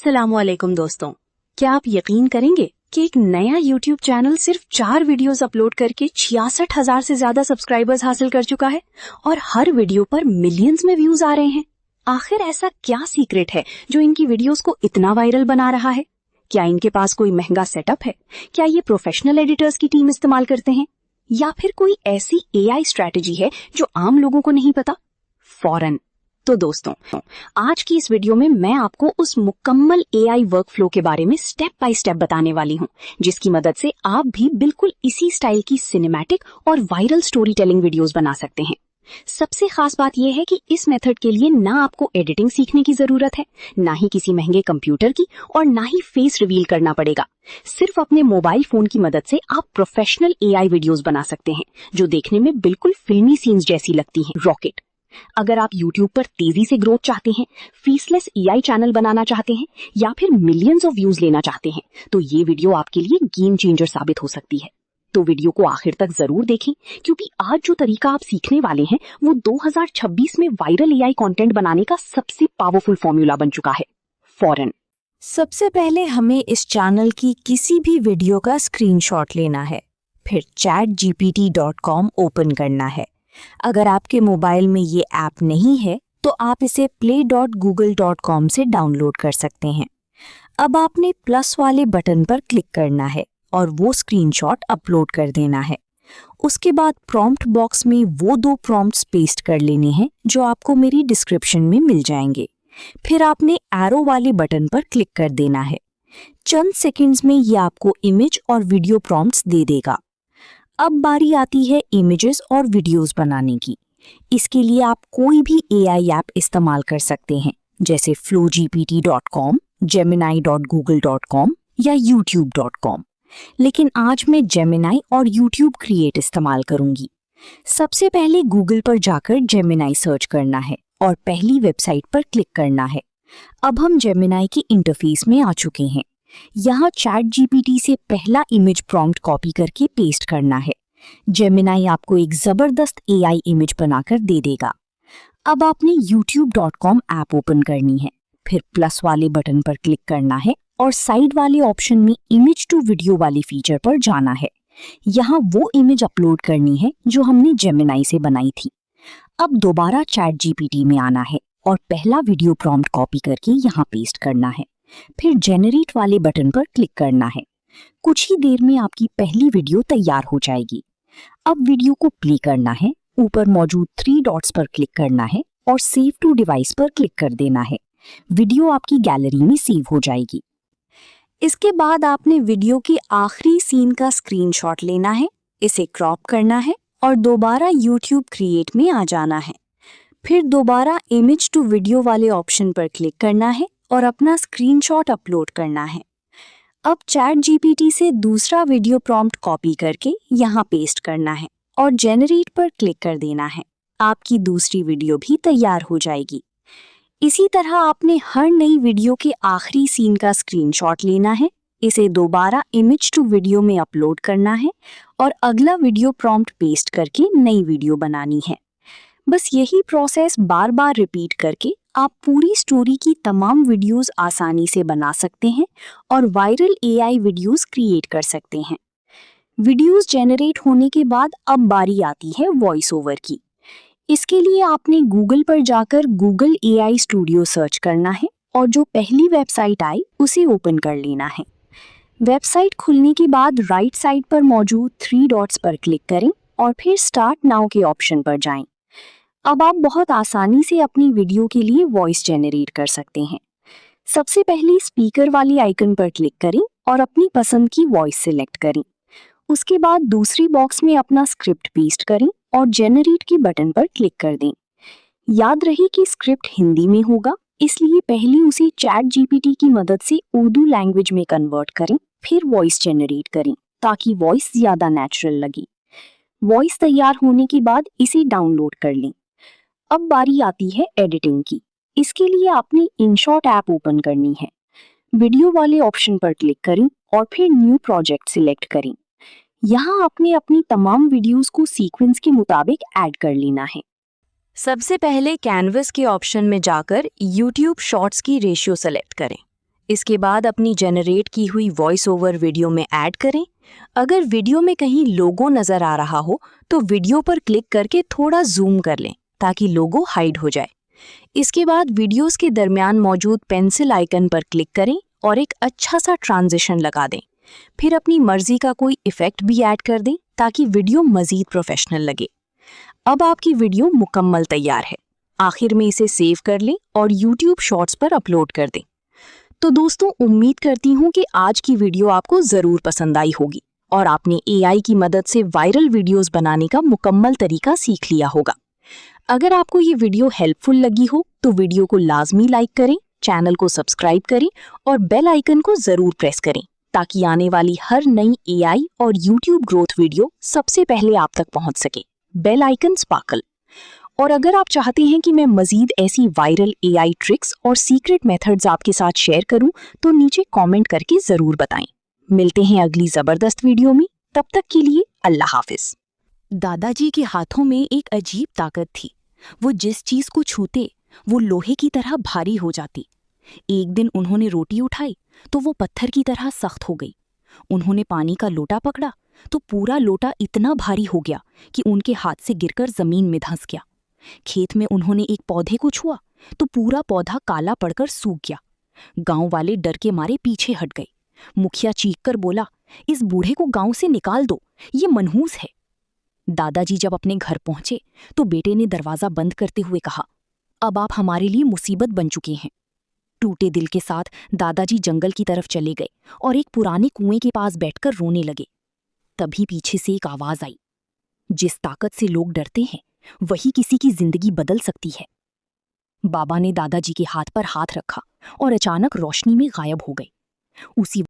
अस्सलामुअलैकुम दोस्तों, क्या आप यकीन करेंगे कि एक नया YouTube चैनल सिर्फ 4 वीडियोस अपलोड करके 66,000 से ज्यादा सब्सक्राइबर्स हासिल कर चुका है और हर वीडियो पर मिलियंस में व्यूज आ रहे हैं। आखिर ऐसा क्या सीक्रेट है जो इनकी वीडियोस को इतना वायरल बना रहा है? क्या इनके पास कोई महंगा सेटअप है? क्या ये प्रोफेशनल एडिटर्स की टीम इस्तेमाल करते हैं? या फिर कोई ऐसी AI स्ट्रैटेजी है जो आम लोगों को नहीं पता? फौरन तो दोस्तों, आज की इस वीडियो में मैं आपको उस मुकम्मल AI वर्कफ्लो के बारे में स्टेप बाय स्टेप बताने वाली हूँ, जिसकी मदद से आप भी बिल्कुल इसी स्टाइल की सिनेमैटिक और वायरल स्टोरी टेलिंग वीडियोस बना सकते हैं। सबसे खास बात यह है कि इस मेथड के लिए ना आपको एडिटिंग सीखने की जरूरत है, ना ही किसी महंगे कंप्यूटर की, और ना ही फेस रिवील करना पड़ेगा। सिर्फ अपने मोबाइल फोन की मदद से आप प्रोफेशनल AI वीडियोस बना सकते हैं, जो देखने में बिल्कुल फिल्मी सीन्स जैसी लगती हैं। रॉकेट। अगर आप YouTube पर तेजी से ग्रोथ चाहते हैं, फीसलेस AI चैनल बनाना चाहते हैं या फिर मिलियंस ऑफ व्यूज लेना चाहते हैं, तो ये वीडियो आपके लिए गेम चेंजर साबित हो सकती है। तो वीडियो को आखिर तक जरूर देखें, क्योंकि आज जो तरीका आप सीखने वाले हैं वो 2026 में वायरल AI कंटेंट बनाने का सबसे पावरफुल फॉर्मूला बन चुका है। फौरन सबसे पहले हमें इस चैनल की किसी भी वीडियो का स्क्रीनशॉट लेना है, फिर chatgpt.com ओपन करना है। अगर आपके मोबाइल में ये ऐप नहीं है तो आप इसे play.google.com से डाउनलोड कर सकते हैं। अब आपने प्लस वाले बटन पर क्लिक करना है और वो स्क्रीनशॉट अपलोड कर देना है। उसके बाद प्रॉम्प्ट बॉक्स में वो 2 प्रॉम्प्ट्स पेस्ट कर लेने हैं जो आपको मेरी डिस्क्रिप्शन में मिल जाएंगे। फिर आपने एरो वाले बटन पर क्लिक कर देना है। चंद सेकंड्स में ये आपको इमेज और वीडियो प्रॉम्प्ट्स दे देगा। अब बारी आती है इमेजेस और वीडियोस बनाने की। इसके लिए आप कोई भी AI ऐप इस्तेमाल कर सकते हैं, जैसे flowgpt.com, gemini.google.com या youtube.com। लेकिन आज मैं Gemini और YouTube Create इस्तेमाल करूंगी। सबसे पहले Google पर जाकर Gemini सर्च करना है और पहली वेबसाइट पर क्लिक करना है। अब हम Gemini की इंटरफेस में आ चुके हैं। यहाँ ChatGPT से पहला इमेज प्रॉम्प्ट कॉपी करके पेस्ट करना है। Gemini आपको एक जबरदस्त AI इमेज बनाकर दे देगा। अब आपने youtube.com ऐप ओपन करनी है, फिर प्लस वाले बटन पर क्लिक करना है और साइड वाले ऑप्शन में इमेज टू वीडियो वाली फीचर पर जाना है। यहाँ वो इमेज अपलोड करनी है जो हमने Gemini से बनाई थी। अब दोबारा ChatGPT में आना है और पहला वीडियो प्रॉम्प्ट कॉपी करके यहाँ पेस्ट करना है। फिर जेनरेट वाले बटन पर क्लिक करना है। कुछ ही देर में आपकी पहली वीडियो तैयार हो जाएगी। अब वीडियो को प्ले करना है, ऊपर मौजूद 3 डॉट्स पर क्लिक करना है और सेव टू डिवाइस पर क्लिक कर देना है। वीडियो आपकी गैलरी में सेव हो जाएगी। इसके बाद आपने वीडियो के आखिरी सीन का स्क्रीनशॉट लेना है, इसे क्रॉप करना है और दोबारा YouTube क्रिएट में आ जाना है। फिर दोबारा इमेज टू वीडियो वाले ऑप्शन पर क्लिक करना है और अपना स्क्रीनशॉट अपलोड करना है। अब ChatGPT से दूसरा वीडियो प्रॉम्प्ट कॉपी करके यहाँ पेस्ट करना है और जेनरेट पर क्लिक कर देना है। आपकी दूसरी वीडियो भी तैयार हो जाएगी। इसी तरह आपने हर नई वीडियो के आखिरी सीन का स्क्रीनशॉट लेना है, इसे दोबारा इमेज टू वीडियो में अपलोड करना है और अगला वीडियो प्रॉम्प्ट पेस्ट करके नई वीडियो बनानी है। बस यही प्रोसेस बार बार रिपीट करके आप पूरी स्टोरी की तमाम वीडियोस आसानी से बना सकते हैं और वायरल AI वीडियोस क्रिएट कर सकते हैं। वीडियोस जेनरेट होने के बाद अब बारी आती है वॉइस ओवर की। इसके लिए आपने गूगल पर जाकर गूगल AI स्टूडियो सर्च करना है और जो पहली वेबसाइट आई उसे ओपन कर लेना है। वेबसाइट खुलने के बाद राइट साइड पर मौजूद 3 डॉट्स पर क्लिक करें और फिर स्टार्ट नाउ के ऑप्शन पर जाएं। अब आप बहुत आसानी से अपनी वीडियो के लिए वॉइस जेनरेट कर सकते हैं। सबसे पहले स्पीकर वाली आइकन पर क्लिक करें और अपनी पसंद की वॉइस सिलेक्ट करें। उसके बाद दूसरी बॉक्स में अपना स्क्रिप्ट पेस्ट करें और जेनरेट के बटन पर क्लिक कर दें। याद रहे कि स्क्रिप्ट हिंदी में होगा, इसलिए पहले उसे ChatGPT की मदद से उर्दू लैंग्वेज में कन्वर्ट करें, फिर वॉइस जेनरेट करें ताकि वॉइस ज्यादा नेचुरल लगे। वॉइस तैयार होने के बाद इसे डाउनलोड कर लें। अब बारी आती है एडिटिंग की। इसके लिए आपने InShot ऐप ओपन करनी है। वीडियो वाले ऑप्शन पर क्लिक करें और फिर न्यू प्रोजेक्ट सिलेक्ट करें। यहाँ आपने अपनी तमाम वीडियोस को सीक्वेंस के मुताबिक ऐड कर लेना है। सबसे पहले कैनवस के ऑप्शन में जाकर YouTube शॉर्ट्स की रेशियो सेलेक्ट करें। इसके बाद अपनी जनरेट की हुई वॉइस ओवर वीडियो में ऐड करें। अगर वीडियो में कहीं लोगो नजर आ रहा हो तो वीडियो पर क्लिक करके थोड़ा जूम कर लें ताकि लोगो हाइड हो जाए। इसके बाद वीडियोस के दरमियान मौजूद पेंसिल आइकन पर क्लिक करें और एक अच्छा सा ट्रांजिशन लगा दें। फिर अपनी मर्जी का कोई इफेक्ट भी ऐड कर दें ताकि वीडियो मजीद प्रोफेशनल लगे। अब आपकी वीडियो मुकम्मल तैयार है। आखिर में इसे सेव कर लें और YouTube शॉर्ट्स पर अपलोड कर दें। तो दोस्तों, उम्मीद करती हूँ कि आज की वीडियो आपको ज़रूर पसंद आई होगी और आपने AI की मदद से वायरल वीडियोस बनाने का मुकम्मल तरीका सीख लिया होगा। अगर आपको ये वीडियो हेल्पफुल लगी हो तो वीडियो को लाजमी लाइक करें, चैनल को सब्सक्राइब करें और बेल आइकन को ज़रूर प्रेस करें ताकि आने वाली हर नई AI और YouTube ग्रोथ वीडियो सबसे पहले आप तक पहुंच सके। Bell icon sparkle. और अगर आप चाहते हैं कि मैं मजीद ऐसी वायरल AI ट्रिक्स और सीक्रेट मेथड्स आपके साथ शेयर करूं तो नीचे कमेंट करके ज़रूर बताएं। मिलते हैं अगली ज़बरदस्त वीडियो में। तब तक के लिए अल्लाह हाफिज। दादाजी के हाथों में एक अजीब ताकत थी। वो जिस चीज को छूते वो लोहे की तरह भारी हो जाती। एक दिन उन्होंने रोटी उठाई तो वो पत्थर की तरह सख्त हो गई। उन्होंने पानी का लोटा पकड़ा तो पूरा लोटा इतना भारी हो गया कि उनके हाथ से गिरकर जमीन में धंस गया। खेत में उन्होंने एक पौधे को छुआ तो पूरा पौधा काला पड़कर सूख गया। गांव वाले डर के मारे पीछे हट गए। मुखिया चीखकर बोला, इस बूढ़े को गांव से निकाल दो, ये मनहूस है। दादाजी जब अपने घर पहुंचे तो बेटे ने दरवाजा बंद करते हुए कहा, अब आप हमारे लिए मुसीबत बन चुके हैं। टूटे दिल के साथ दादाजी जंगल की तरफ चले गए और एक पुराने कुएं के पास बैठकर रोने लगे। तभी पीछे से एक आवाज आई, जिस ताकत से लोग डरते हैं वही किसी की जिंदगी बदल सकती है। बाबा ने दादाजी के हाथ पर हाथ रखा और अचानक रोशनी में गायब हो गए। उसी